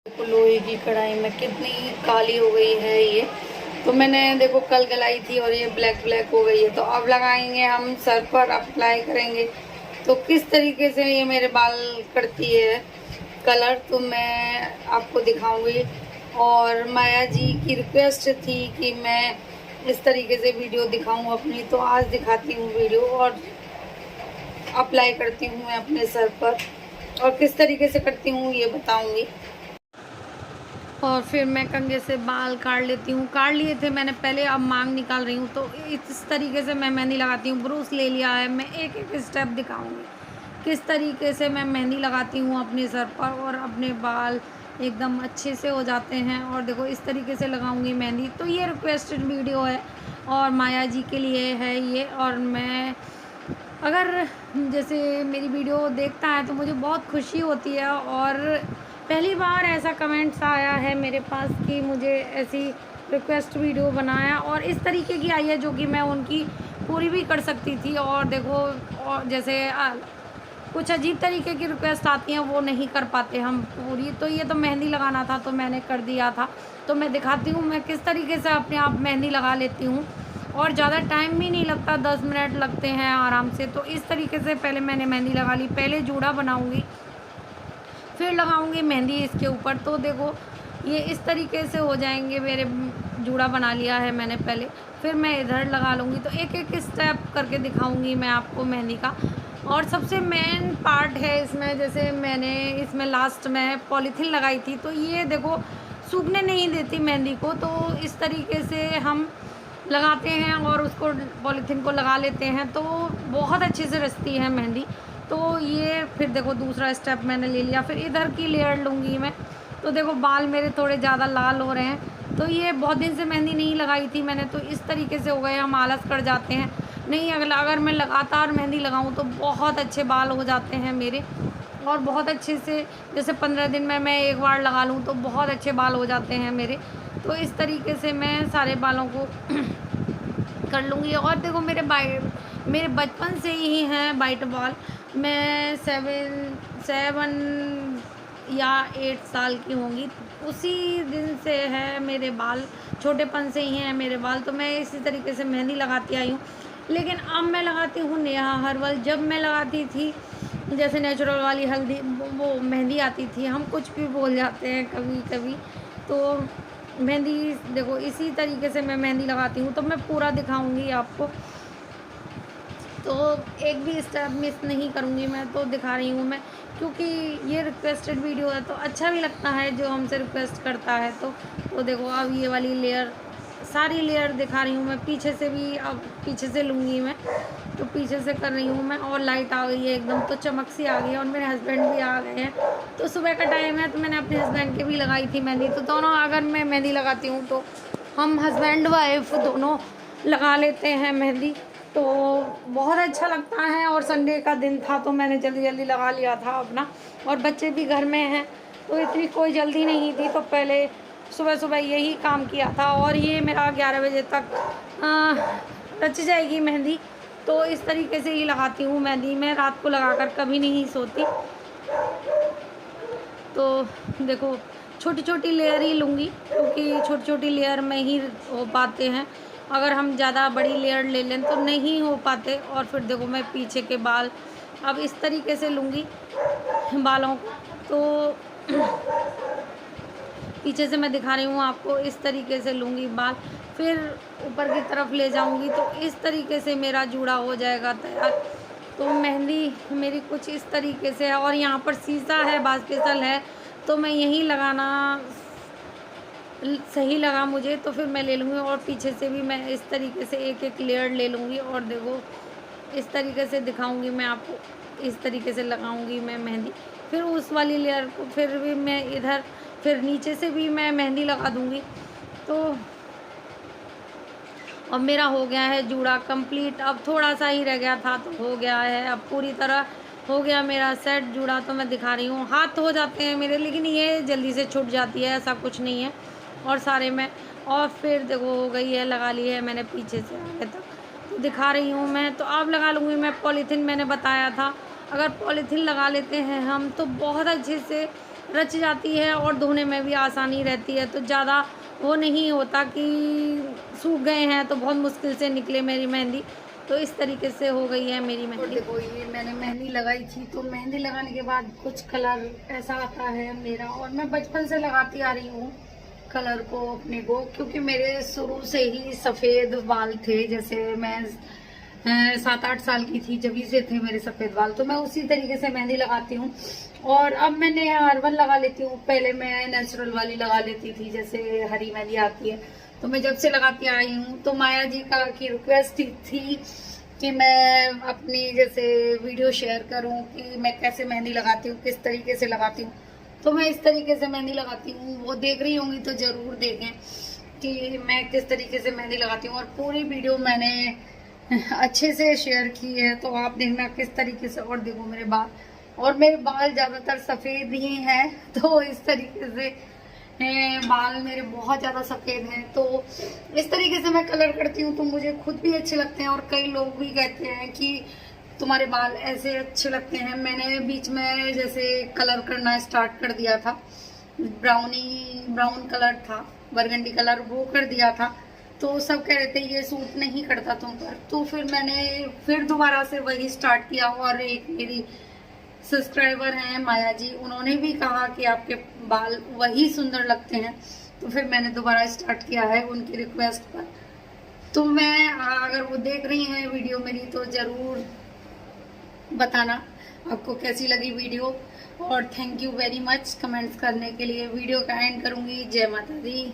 देखो लोहे की कढ़ाई में कितनी काली हो गई है ये। तो मैंने देखो कल गलाई थी और ये ब्लैक ब्लैक हो गई है। तो अब लगाएंगे हम सर पर, अप्लाई करेंगे तो किस तरीके से ये मेरे बाल करती है कलर, तो मैं आपको दिखाऊंगी। और माया जी की रिक्वेस्ट थी कि मैं इस तरीके से वीडियो दिखाऊं अपनी, तो आज दिखाती हूँ वीडियो और अप्लाई करती हूँ मैं अपने सर पर और किस तरीके से करती हूँ ये बताऊंगी। और फिर मैं कंघे से बाल काट लेती हूँ, काट लिए थे मैंने पहले, अब मांग निकाल रही हूँ। तो इस तरीके से मैं मेहंदी लगाती हूँ। ब्रूस ले लिया है, मैं एक एक स्टेप दिखाऊंगी किस तरीके से मैं मेहंदी लगाती हूँ अपने सर पर, और अपने बाल एकदम अच्छे से हो जाते हैं। और देखो इस तरीके से लगाऊंगी मेहंदी। तो ये रिक्वेस्टेड वीडियो है और माया जी के लिए है ये। और मैं अगर जैसे मेरी वीडियो देखता है तो मुझे बहुत खुशी होती है। और पहली बार ऐसा कमेंट्स आया है मेरे पास कि मुझे ऐसी रिक्वेस्ट वीडियो बनाया, और इस तरीके की आई है जो कि मैं उनकी पूरी भी कर सकती थी। और देखो, और जैसे कुछ अजीब तरीके की रिक्वेस्ट आती हैं वो नहीं कर पाते हम पूरी। तो ये तो मेहंदी लगाना था तो मैंने कर दिया था। तो मैं दिखाती हूँ मैं किस तरीके से अपने आप मेहंदी लगा लेती हूँ, और ज़्यादा टाइम भी नहीं लगता, 10 मिनट लगते हैं आराम से। तो इस तरीके से पहले मैंने मेहंदी लगा ली। पहले जूड़ा बनाऊंगी, फिर लगाऊंगी मेहंदी इसके ऊपर। तो देखो ये इस तरीके से हो जाएंगे मेरे। जूड़ा बना लिया है मैंने पहले, फिर मैं इधर लगा लूँगी। तो एक एक स्टेप करके दिखाऊंगी मैं आपको मेहंदी का। और सबसे मेन पार्ट है इसमें, जैसे मैंने इसमें लास्ट में पॉलीथीन लगाई थी, तो ये देखो सूखने नहीं देती मेहंदी को। तो इस तरीके से हम लगाते हैं और उसको पॉलीथीन को लगा लेते हैं, तो बहुत अच्छे से रचती है मेहंदी। तो ये फिर देखो दूसरा स्टेप मैंने ले लिया। फिर इधर की लेयर लूँगी मैं। तो देखो बाल मेरे थोड़े ज़्यादा लाल हो रहे हैं, तो ये बहुत दिन से मेहंदी नहीं लगाई थी मैंने, तो इस तरीके से हो गए, हम आलस कर जाते हैं। नहीं, अगर मैं लगातार मेहंदी लगाऊँ तो बहुत अच्छे बाल हो जाते हैं मेरे, और बहुत अच्छे से, जैसे 15 दिन में मैं एक बार लगा लूँ तो बहुत अच्छे बाल हो जाते हैं मेरे। तो इस तरीके से मैं सारे बालों को कर लूँगी। और देखो मेरे बचपन से ही हैं वाइट बाल। मैं 7 या 8 साल की होंगी, उसी दिन से है मेरे बाल, छोटेपन से ही हैं मेरे बाल। तो मैं इसी तरीके से मेहंदी लगाती आई हूँ। लेकिन अब मैं लगाती हूँ नेहा हर्बल। जब मैं लगाती थी जैसे नेचुरल वाली हल्दी, वो मेहंदी आती थी, हम कुछ भी बोल जाते हैं कभी कभी। तो मेहंदी देखो इसी तरीके से मैं मेहंदी लगाती हूँ। तो मैं पूरा दिखाऊंगी आपको, तो एक भी स्टेप मिस नहीं करूँगी मैं। तो दिखा रही हूँ मैं, क्योंकि ये रिक्वेस्टेड वीडियो है तो अच्छा भी लगता है जो हमसे रिक्वेस्ट करता है। तो देखो अब ये वाली लेयर, सारी लेयर दिखा रही हूँ मैं। पीछे से भी अब पीछे से लूँगी मैं, तो पीछे से कर रही हूँ मैं। और लाइट आ गई है एकदम, तो चमक सी आ गई है, और मेरे हस्बैंड भी आ गए हैं। तो सुबह का टाइम है, तो मैंने अपने हस्बैंड के भी लगाई थी मेहंदी। तो दोनों, अगर मैं मेहंदी लगाती हूँ तो हम हस्बैंड वाइफ दोनों लगा लेते हैं मेहंदी। तो बहुत अच्छा लगता है। और संडे का दिन था तो मैंने जल्दी जल्दी लगा लिया था अपना, और बच्चे भी घर में हैं तो इतनी कोई जल्दी नहीं थी। तो पहले सुबह सुबह यही काम किया था, और ये मेरा 11 बजे तक रच जाएगी मेहंदी। तो इस तरीके से ही लगाती हूँ मेहंदी। मैं रात को लगाकर कभी नहीं सोती। तो देखो छोटी छोटी लेयर ही लूँगी, क्योंकि छोटी छोटी लेयर में ही हो पाते हैं। अगर हम ज़्यादा बड़ी लेयर ले लें तो नहीं हो पाते। और फिर देखो मैं पीछे के बाल अब इस तरीके से लूँगी बालों को। तो पीछे से मैं दिखा रही हूँ आपको, इस तरीके से लूँगी बाल, फिर ऊपर की तरफ ले जाऊँगी। तो इस तरीके से मेरा जूड़ा हो जाएगा तैयार। तो मेहंदी मेरी कुछ इस तरीके से है। और यहाँ पर शीशा है, बास्केटल है, तो मैं यहीं लगाना सही लगा मुझे, तो फिर मैं ले लूँगी। और पीछे से भी मैं इस तरीके से एक एक लेयर ले लूँगी। और देखो इस तरीके से दिखाऊँगी मैं आपको, इस तरीके से लगाऊँगी मैं मेहंदी। फिर उस वाली लेयर को फिर भी मैं इधर, फिर नीचे से भी मैं मेहंदी लगा दूँगी। तो अब मेरा हो गया है जूड़ा कंप्लीट। अब थोड़ा सा ही रह गया था तो हो गया है, अब पूरी तरह हो गया मेरा सेट जूड़ा। तो मैं दिखा रही हूँ, हाथ हो जाते हैं मेरे, लेकिन ये जल्दी से छूट जाती है, ऐसा कुछ नहीं है। और सारे में, और फिर देखो हो गई है, लगा ली है मैंने पीछे से आगे तक। तो दिखा रही हूँ मैं। तो अब लगा लूँगी मैं पॉलीथीन, मैंने बताया था अगर पॉलीथीन लगा लेते हैं हम तो बहुत अच्छे से रच जाती है और धोने में भी आसानी रहती है। तो ज़्यादा वो नहीं होता कि सूख गए हैं तो बहुत मुश्किल से निकले मेरी मेहंदी। तो इस तरीके से हो गई है मेरी मेहंदी। और देखो ये मैंने मेहंदी लगाई थी, तो मेहंदी लगाने के बाद कुछ कलर ऐसा आता है मेरा, और मैं बचपन से लगाती आ रही हूँ कलर को अपने को, क्योंकि मेरे शुरू से ही सफ़ेद बाल थे। जैसे मैं 7-8 साल की थी जब से थे मेरे सफ़ेद बाल, तो मैं उसी तरीके से मेहंदी लगाती हूँ। और अब मैंने हर्बल लगा लेती हूँ, पहले मैं नेचुरल वाली लगा लेती थी, जैसे हरी मेहंदी आती है। तो मैं जब से लगाती आई हूँ, तो माया जी की रिक्वेस्ट थी कि मैं अपनी जैसे वीडियो शेयर करूँ कि मैं कैसे मेहंदी लगाती हूँ, किस तरीके से लगाती हूँ। तो मैं इस तरीके से मेहंदी लगाती हूँ, वो देख रही होंगी तो ज़रूर देखें कि मैं किस तरीके से मेहंदी लगाती हूँ। और पूरी वीडियो मैंने अच्छे से शेयर की है, तो आप देखना किस तरीके से। और देखो मेरे बाल, और मेरे बाल ज़्यादातर सफ़ेद ही हैं, तो इस तरीके से बाल मेरे बहुत ज़्यादा सफ़ेद हैं। तो इस तरीके से मैं कलर करती हूँ, तो मुझे खुद भी अच्छे लगते हैं, और कई लोग भी कहते हैं कि तुम्हारे बाल ऐसे अच्छे लगते हैं। मैंने बीच में जैसे कलर करना स्टार्ट कर दिया था, ब्राउन कलर था, बरगंडी कलर, वो कर दिया था। तो सब कह रहे थे ये सूट नहीं करता तुम पर। तो फिर मैंने फिर दोबारा से वही स्टार्ट किया, और एक मेरी सब्सक्राइबर हैं माया जी, उन्होंने भी कहा कि आपके बाल वही सुंदर लगते हैं। तो फिर मैंने दोबारा स्टार्ट किया है उनकी रिक्वेस्ट पर। तो मैं अगर वो देख रही हैं वीडियो मेरी, तो ज़रूर बताना आपको कैसी लगी वीडियो। और thank you very much comments करने के लिए। वीडियो का एंड करूँगी। जय माता दी।